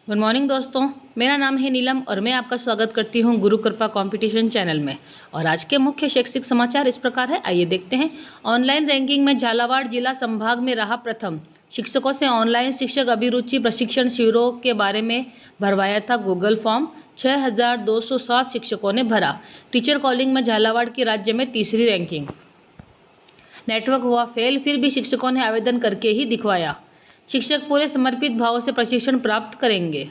Good morning दोस्तों, मेरा नाम है नीलम और मैं आपका स्वागत करती हूं गुरु कृपा कंपटीशन चैनल में। और आज के मुख्य शैक्षिक समाचार इस प्रकार है, आइए देखते हैं। ऑनलाइन रैंकिंग में झालावाड़ जिला संभाग में रहा प्रथम। शिक्षकों से ऑनलाइन शिक्षक अभिरुचि प्रशिक्षण शिविरों के बारे में भरवाया था गूगल फॉर्म। 6207 शिक्षकों ने भरा। टीचर कॉलिंग में झालावाड़ की राज्य में तीसरी रैंकिंग। नेटवर्क हुआ फेल, फिर भी शिक्षकों ने आवेदन करके ही दिखवाया। शिक्षक पूरे समर्पित भाव से प्रशिक्षण प्राप्त करेंगे।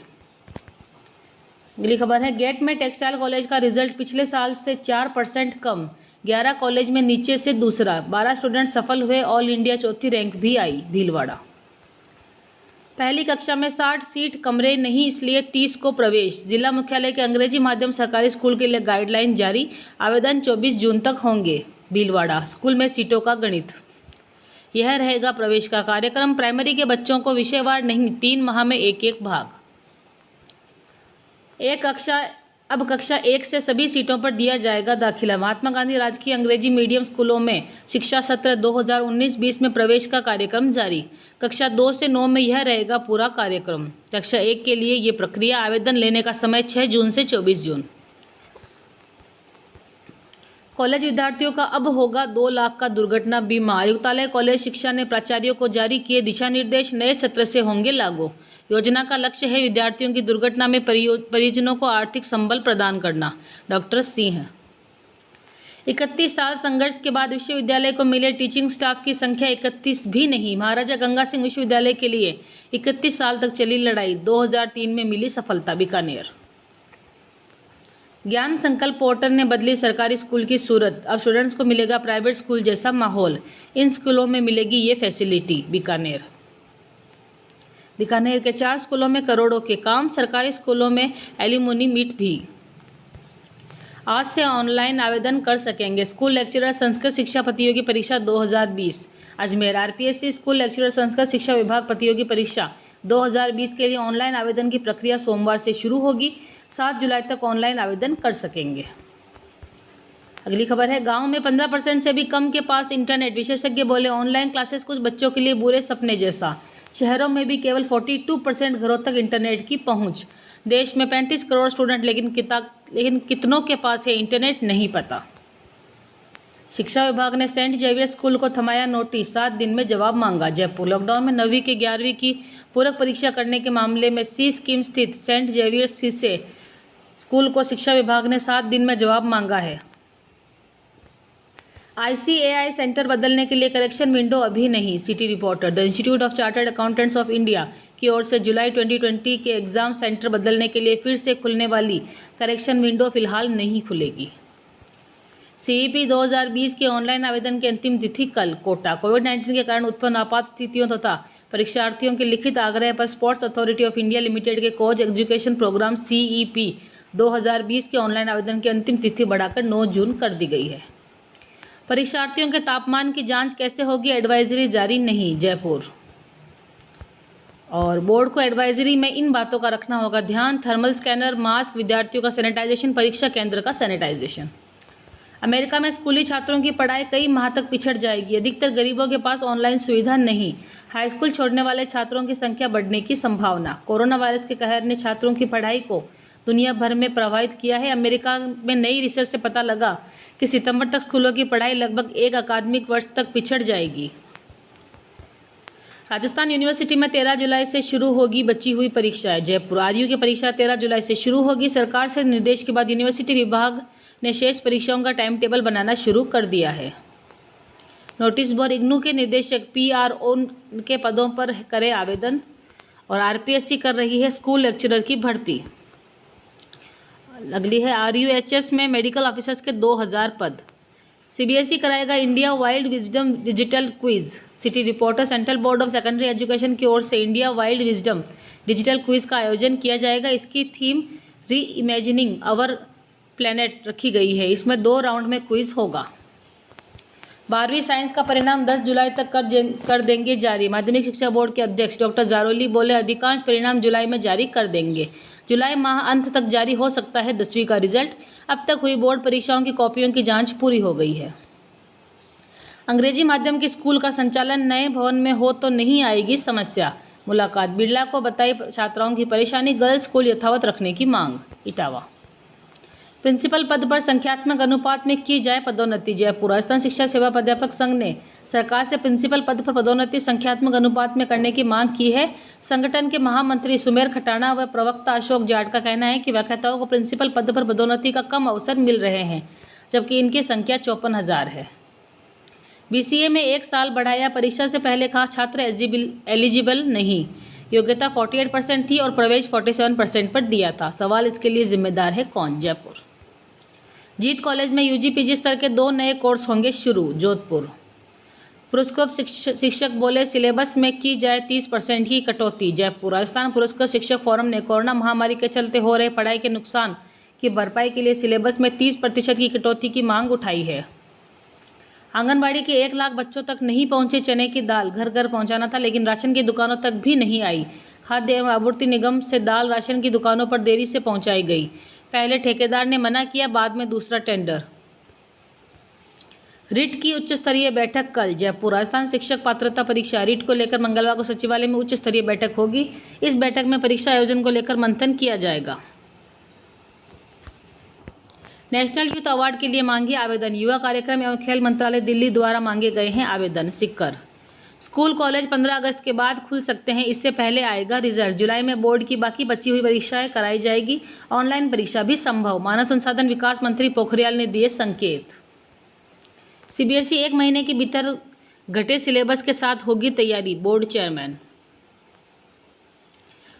अगली खबर है, गेट में टेक्सटाइल कॉलेज का रिजल्ट पिछले साल से 4% कम। 11 कॉलेज में नीचे से दूसरा। 12 स्टूडेंट सफल हुए। ऑल इंडिया चौथी रैंक भी आई भीलवाड़ा। पहली कक्षा में 60 सीट कमरे नहीं, इसलिए 30 को प्रवेश। जिला मुख्यालय के अंग्रेजी माध्यम सरकारी स्कूल के लिए गाइडलाइन जारी। आवेदन 24 जून तक होंगे। भीलवाड़ा स्कूल में सीटों का गणित। यह रहेगा प्रवेश का कार्यक्रम। प्राइमरी के बच्चों को विषयवार नहीं, 3 माह में एक भाग। अब कक्षा 1 से सभी सीटों पर दिया जाएगा दाखिला। महात्मा गांधी राजकीय अंग्रेजी मीडियम स्कूलों में शिक्षा सत्र 2019-20 में प्रवेश का कार्यक्रम जारी। कक्षा 2 से 9 में यह रहेगा पूरा कार्यक्रम। कक्षा 1 के लिए ये प्रक्रिया। आवेदन लेने का समय 6 जून से 24 जून। कॉलेज विद्यार्थियों का अब होगा 2 लाख का दुर्घटना बीमा। आयुक्तालय कॉलेज शिक्षा ने प्राचार्यों को जारी किए दिशा निर्देश। नए सत्र से होंगे लागू। योजना का लक्ष्य है विद्यार्थियों की दुर्घटना में परिजनों को आर्थिक संबल प्रदान करना। डॉक्टर सिंह। 31 साल संघर्ष के बाद विश्वविद्यालय को मिले टीचिंग स्टाफ की संख्या 31 भी नहीं। महाराजा गंगा सिंह विश्वविद्यालय के लिए 31 साल तक चली लड़ाई। 2003 में मिली सफलता। बीकानेर। ज्ञान संकल्प पोर्टल ने बदली सरकारी स्कूल की सूरत। अब स्टूडेंट्स को मिलेगा प्राइवेट स्कूल जैसा माहौल। इन स्कूलों में मिलेगी ये फैसिलिटी। बीकानेर के 4 स्कूलों में करोड़ों के काम। सरकारी स्कूलों में एल्यूमिनी मीट भी। आज से ऑनलाइन आवेदन कर सकेंगे स्कूल लेक्चरर संस्कृत शिक्षा प्रतियोगी परीक्षा 2020। Ajmer. RPSC school lecturer Sanskrit शिक्षा विभाग प्रतियोगी परीक्षा 2020 के लिए ऑनलाइन आवेदन की प्रक्रिया सोमवार से शुरू होगी। 7 जुलाई तक ऑनलाइन आवेदन कर सकेंगे। अगली खबर है, गांव में 15% से भी कम के पास इंटरनेट। विशेषज्ञ बोले ऑनलाइन क्लासेस कुछ बच्चों के लिए बुरे सपने जैसा। शहरों में भी केवल 42% घरों तक इंटरनेट की पहुंच। देश में 35 करोड़ स्टूडेंट, लेकिन कितनों के पास है इंटरनेट नहीं पता। शिक्षा विभाग ने सेंट जेवियर स्कूल को थमाया नोटिस। 7 दिन में जवाब मांगा। जयपुर। लॉकडाउन में 9वीं की 11वीं की पूरक परीक्षा करने के मामले में सी स्कीम स्थित सेंट जेवियर से स्कूल को शिक्षा विभाग ने 7 दिन में जवाब मांगा है। ICAI सेंटर बदलने के लिए करेक्शन विंडो अभी नहीं। City reporter. The institute of chartered accountants of India की ओर से जुलाई 2020 के एग्जाम सेंटर बदलने के लिए फिर से खुलने वाली करेक्शन विंडो फिलहाल नहीं खुलेगी। CEP 2020 के ऑनलाइन आवेदन की अंतिम तिथि कल। कोटा। कोविड-19 के कारण उत्पन्न आपात स्थितियों तथा परीक्षार्थियों के लिखित आग्रह पर sports authority of India limited के कोच एजुकेशन प्रोग्राम CEP 2020 के ऑनलाइन आवेदन की अंतिम तिथि बढ़ाकर 9 जून कर दी गई है। परीक्षार्थियों के तापमान की जांच कैसे होगी, एडवाइजरी जारी नहीं। जयपुर। और बोर्ड को एडवाइजरी में इन बातों का रखना होगा ध्यान। थर्मल स्कैनर, मास्क, विद्यार्थियों का सैनिटाइजेशन, परीक्षा केंद्र का सैनिटाइजेशन। अमेरिका में स्कूली छात्रों की पढ़ाई कई माह तक पिछड़ जाएगी। अधिकतर गरीबों के पास ऑनलाइन सुविधा नहीं। हाई स्कूल छोड़ने वाले छात्रों की संख्या बढ़ने की संभावना। कोरोना वायरस के कहर ने छात्रों की पढ़ाई को दुनिया भर में प्रभावित किया है। अमेरिका में नई रिसर्च से पता लगा कि सितंबर तक स्कूलों की पढ़ाई लगभग 1 अकादमिक वर्ष तक पिछड़ जाएगी। राजस्थान यूनिवर्सिटी में 13 जुलाई से शुरू होगी बची हुई परीक्षाएं। जयपुर। आरयू की परीक्षा 13 जुलाई से शुरू होगी। सरकार से निर्देश के बाद यूनिवर्सिटी विभाग ने शेष परीक्षाओं का टाइम टेबल बनाना शुरू कर दिया है। Notice board. इग्नू के निदेशक PRO के पदों पर करे आवेदन। और आरपीएससी कर रही है स्कूल लेक्चरर की भर्ती। अगली है, RUHS में मेडिकल ऑफिसर्स के 2000 पद। CBSE कराएगा India wild wisdom digital quiz. City reporter. Central board of secondary education की ओर से India wild wisdom digital quiz का आयोजन किया जाएगा। इसकी थीम री इमेजिनिंग आवर प्लेनेट रखी गई है। इसमें 2 राउंड में क्विज होगा। 12वीं साइंस का परिणाम 10 जुलाई तक कर देंगे जारी। माध्यमिक शिक्षा बोर्ड के अध्यक्ष डॉक्टर जारोली बोले अधिकांश परिणाम जुलाई में जारी कर देंगे। जुलाई माह अंत तक जारी हो सकता है 10वीं का रिजल्ट। अब तक हुई बोर्ड परीक्षाओं की कॉपियों की जांच पूरी हो गई है। अंग्रेजी माध्यम के स्कूल का संचालन नए भवन में हो तो नहीं आएगी समस्या। मुलाकात, बिरला को बताई छात्राओं की परेशानी, गर्ल्स स्कूल यथावत रखने की मांग। इटावा, प्रिंसिपल पद पर संख्यात्मक अनुपात में की जाए पदोन्नति। जयपुर, राजस्थान शिक्षा सेवा प्राध्यापक संघ ने सरकार से प्रिंसिपल पद पर पदोन्नति संख्यात्मक अनुपात में करने की मांग की है। संगठन के महामंत्री सुमेर खटाना व प्रवक्ता अशोक जाट का कहना है कि व्याख्याताओं को प्रिंसिपल पद पर पदोन्नति का कम अवसर मिल रहे हैं, जबकि इनकी संख्या 54,000 है। बीसीए में 1 साल बढ़ाया, परीक्षा से पहले कहा छात्र एलिजिबल नहीं। योग्यता 48% थी और प्रवेश 47% पर दिया था। सवाल इसके लिए जिम्मेदार है कौन? जयपुर, जीत कॉलेज में यूजी पीजी स्तर के 2 नए कोर्स होंगे शुरू। जोधपुर, पुरस्कृत शिक्षक बोले सिलेबस में की जाए 30% की कटौती। जयपुर, राजस्थान पुरस्कृत शिक्षक फोरम ने कोरोना महामारी के चलते हो रहे पढ़ाई के नुकसान की भरपाई के लिए सिलेबस में 30% की कटौती की मांग उठाई है। आंगनबाड़ी के 1 लाख बच्चों तक नहीं पहुंचे चने की दाल, घर घर पहुंचाना था लेकिन राशन की दुकानों तक भी नहीं आई। खाद्य एवं आपूर्ति निगम से दाल राशन की दुकानों पर देरी से पहुंचाई गई। पहले ठेकेदार ने मना किया, बाद में दूसरा टेंडर। रिट की उच्च स्तरीय बैठक कल। जयपुर, राजस्थान शिक्षक पात्रता परीक्षा रिट को लेकर मंगलवार को सचिवालय में उच्च स्तरीय बैठक होगी। इस बैठक में परीक्षा आयोजन को लेकर मंथन किया जाएगा। नेशनल यूथ अवार्ड के लिए मांगे आवेदन। युवा कार्यक्रम एवं खेल मंत्रालय दिल्ली द्वारा मांगे गए हैं आवेदन। सिक्कर, स्कूल कॉलेज 15 अगस्त के बाद खुल सकते हैं, इससे पहले आएगा रिजल्ट। जुलाई में बोर्ड की बाकी बची हुई परीक्षाएं कराई जाएगी। ऑनलाइन परीक्षा भी संभव। मानव संसाधन विकास मंत्री पोखरियाल ने दिए संकेत। सीबीएसई 1 महीने के भीतर घटे सिलेबस के साथ होगी तैयारी, बोर्ड चेयरमैन।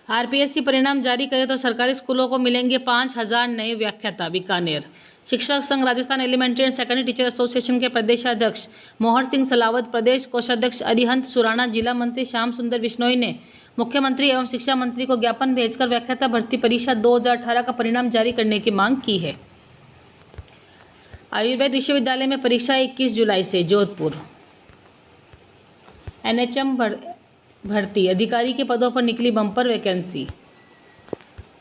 आरपीएससी परिणाम जारी करे तो सरकारी स्कूलों को मिलेंगे 5,000 नए व्याख्याता। बीकानेर, शिक्षक संघ Rajasthan elementary and secondary teacher association के प्रदेशाध्यक्ष मोहर सिंह सलावत, प्रदेश कोषाध्यक्ष अरिहंत सुराणा, जिला मंत्री श्याम सुंदर बिश्नोई ने मुख्यमंत्री एवं शिक्षा मंत्री को ज्ञापन भेजकर व्याख्याता भर्ती परीक्षा 2018 का परिणाम जारी करने की मांग की है। आयुर्वेद विश्वविद्यालय में परीक्षा 21 जुलाई से। जोधपुर, एनएचएम भर्ती अधिकारी के पदों पर निकली बम्पर वैकेंसी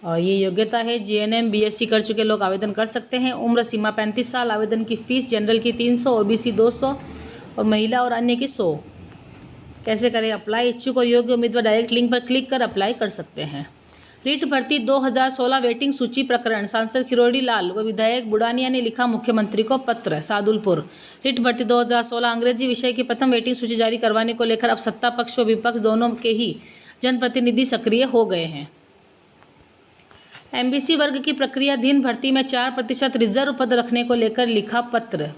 और ये योग्यता है जीएनएम बीएससी कर चुके लोग आवेदन कर सकते हैं। उम्र सीमा 35 साल। आवेदन की फीस जनरल की 300, ओबीसी 200 और महिला और अन्य की 100। कैसे करें अप्लाई? इच्छुक और योग्य उम्मीदवार डायरेक्ट लिंक पर क्लिक कर अप्लाई कर सकते हैं। रीट भर्ती 2016 वेटिंग सूची प्रकरण, सांसद किरोड़ी लाल व विधायक बुडानिया ने लिखा मुख्यमंत्री को पत्र। सादुलपुर, रीट भर्ती 2016 अंग्रेजी विषय की प्रथम वेटिंग सूची जारी करवाने को लेकर अब सत्ता पक्ष व विपक्ष दोनों के ही जनप्रतिनिधि सक्रिय हो गए हैं। एमबीसी वर्ग की प्रक्रियाधीन भर्ती में 4% रिजर्व पद रखने को लेकर लिखा पत्र।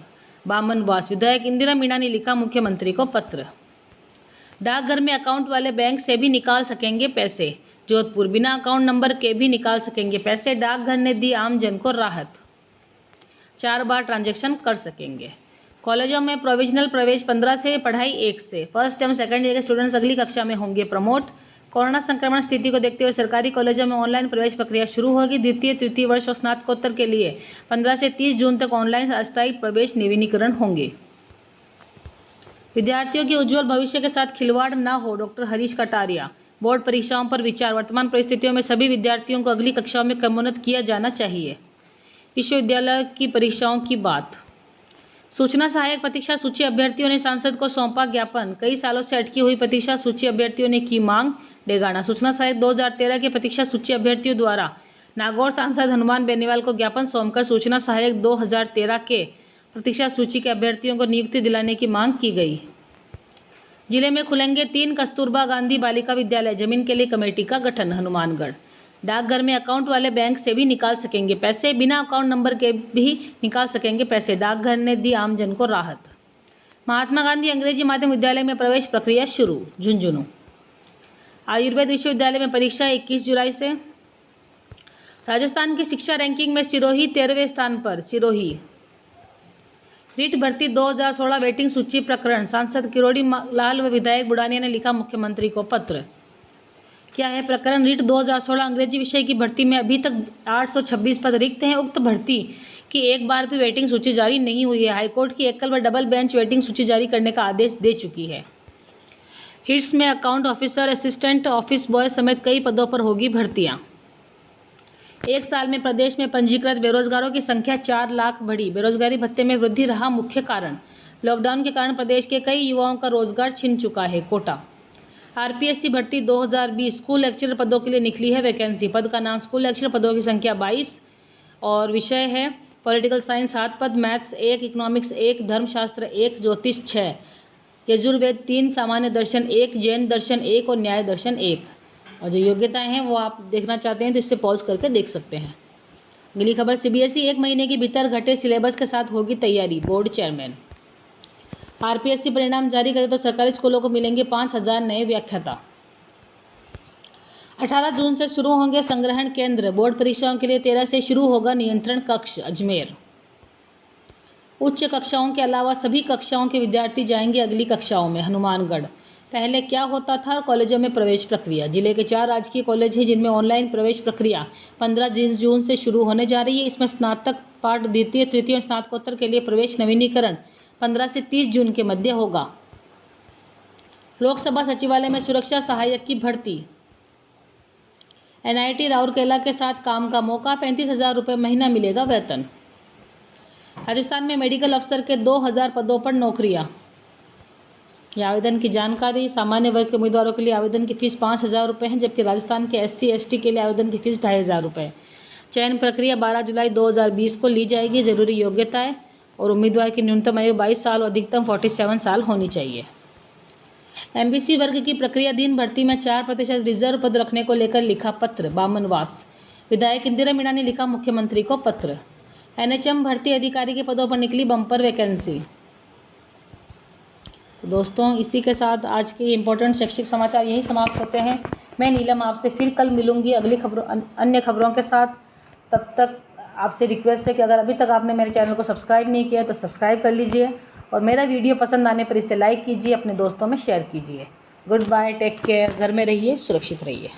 बामनवास, विधायक इंदिरा मीणा ने लिखा मुख्यमंत्री को पत्र। डाकघर में अकाउंट वाले बैंक से भी निकाल सकेंगे पैसे। जोधपुर, बिना अकाउंट नंबर के भी निकाल सकेंगे पैसे। डाकघर ने दी आम जन को राहत, 4 बार ट्रांजैक्शन कर सकेंगे। कॉलेजों में प्रोविजनल प्रवेश 15 से, पढ़ाई 1 से। फर्स्ट एवं सेकंड ईयर के स्टूडेंट्स अगली कक्षा में होंगे प्रमोट। कोरोना संक्रमण स्थिति को देखते हुए सरकारी कॉलेजों में ऑनलाइन प्रवेश प्रक्रिया शुरू होगी। द्वितीय तृतीय वर्ष और स्नातकोत्तर के लिए 15 से 30 जून तक ऑनलाइन अस्थायी प्रवेश नवीनीकरण होंगे। विद्यार्थियों के उज्जवल भविष्य के साथ खिलवाड़ न हो, डॉक्टर हरीश कटारिया। बोर्ड परीक्षाओं पर विचार, वर्तमान परिस्थितियों में सभी विद्यार्थियों को अगली कक्षाओं में क्रमोन्नत किया जाना चाहिए। विश्वविद्यालय की परीक्षाओं की बात। सूचना सहायक प्रतीक्षा सूची अभ्यर्थियों ने सांसद को सौंपा ज्ञापन। कई सालों से अटकी हुई प्रतीक्षा सूची अभ्यर्थियों ने की मांग। डेगाना, सूचना सहायक 2013 के प्रतीक्षा सूची अभ्यर्थियों द्वारा नागौर सांसद हनुमान बेनीवाल को ज्ञापन सौंपकर सूचना सहायक 2013 के प्रतीक्षा सूची के अभ्यर्थियों को नियुक्ति दिलाने की मांग की गई। जिले में खुलेंगे 3 कस्तूरबा गांधी बालिका विद्यालय, जमीन के लिए कमेटी का गठन। हनुमानगढ़, डाकघर में अकाउंट वाले बैंक से भी निकाल सकेंगे पैसे, बिना अकाउंट नंबर के भी निकाल सकेंगे पैसे। डाकघर ने दी आम जन को राहत। महात्मा गांधी अंग्रेजी माध्यम विद्यालय में प्रवेश प्रक्रिया शुरू। झुंझुनू, आयुर्वेद विश्वविद्यालय में परीक्षा 21 जुलाई से। राजस्थान की शिक्षा रैंकिंग में सिरोही 13वें स्थान पर। सिरोही, रीट भर्ती 2016 वेटिंग सूची प्रकरण, सांसद किरोड़ी लाल व विधायक बुडानिया ने लिखा मुख्यमंत्री को पत्र। क्या है प्रकरण? रीट 2016 अंग्रेजी विषय की भर्ती में अभी तक 826 पद रिक्त हैं। उक्त भर्ती की एक बार भी वेटिंग सूची जारी नहीं हुई है। हाईकोर्ट की एकल व डबल बेंच वेटिंग सूची जारी करने का आदेश दे चुकी है। हिट्स में account officer, assistant office boy समेत कई पदों पर होगी भर्तियां। 1 साल में प्रदेश में पंजीकृत बेरोजगारों की संख्या 4 लाख बढ़ी। बेरोजगारी भत्ते में वृद्धि रहा मुख्य कारण। लॉकडाउन के कारण प्रदेश के कई युवाओं का रोजगार छिन चुका है। कोटा, आरपीएससी भर्ती 2020 स्कूल लेक्चरर पदों के लिए निकली है वैकेंसी। पद का नाम स्कूल लेक्चरर, पदों की संख्या 22 और विषय है पॉलिटिकल साइंस 7 पद, मैथ्स 1, इकोनॉमिक्स 1, धर्मशास्त्र 1, ज्योतिष 6, यजुर्वेद 3, सामान्य दर्शन 1, जैन दर्शन 1 और न्याय दर्शन 1। और जो योग्यताएं हैं वो आप देखना चाहते हैं तो इससे पॉज करके देख सकते हैं। अगली खबर, सीबीएसई 1 महीने के भीतर घटे सिलेबस के साथ होगी तैयारी, बोर्ड चेयरमैन। आरपीएससी परिणाम जारी करे तो सरकारी स्कूलों को मिलेंगे 5000 नए व्याख्याता। 18 जून से शुरू होंगे संग्रहण केंद्र, बोर्ड परीक्षाओं के लिए 13 से शुरू होगा नियंत्रण कक्ष, अजमेर। उच्च कक्षाओं के अलावा सभी कक्षाओं के विद्यार्थी जाएंगे अगली कक्षाओं में, हनुमानगढ़। पहले क्या होता था कॉलेजों में प्रवेश प्रक्रिया। जिले के 4 राजकीय कॉलेज हैं जिनमें ऑनलाइन प्रवेश प्रक्रिया 15 जून से शुरू होने जा रही है। इसमें स्नातक पाठ द्वितीय, तृतीय और स्नातकोत्तर के लिए प्रवेश नवीनीकरण 15 से 30 जून के मध्य होगा। लोकसभा सचिवालय में सुरक्षा सहायक की भर्ती। एनआईटी राउरकेला के साथ काम का मौका, 35,000 रुपये महीना मिलेगा वेतन। राजस्थान में मेडिकल अफसर के 2000 पदों पर नौकरियां। ये आवेदन की जानकारी। सामान्य वर्ग के उम्मीदवारों के लिए आवेदन की फीस 5000 रुपये है, जबकि राजस्थान के SC/ST के लिए आवेदन की फीस 2500 रुपये। चयन प्रक्रिया 12 जुलाई 2020 को ली जाएगी। जरूरी योग्यताएं और उम्मीदवार की न्यूनतम आयु 22 साल और अधिकतम 47 साल होनी चाहिए। एमबीसी वर्ग की प्रक्रियाधीन भर्ती में 4% रिजर्व पद रखने को लेकर लिखा पत्र, बामनवास। विधायक इंदिरा मीणा ने लिखा मुख्यमंत्री को पत्र। NHM भर्ती अधिकारी के पदों पर निकली बम्पर वैकेंसी। तो दोस्तों इसी के साथ आज के इम्पोर्टेंट शैक्षिक समाचार यही समाप्त होते हैं। मैं नीलम आपसे फिर कल मिलूंगी अगली अन्य खबरों के साथ। तब तक आपसे रिक्वेस्ट है कि अगर अभी तक आपने मेरे चैनल को सब्सक्राइब नहीं किया तो सब्सक्राइब कर लीजिए और मेरा वीडियो पसंद आने पर इसे लाइक कीजिए, अपने दोस्तों में शेयर कीजिए। गुड बाय, टेक केयर, घर में रहिए, सुरक्षित रहिए।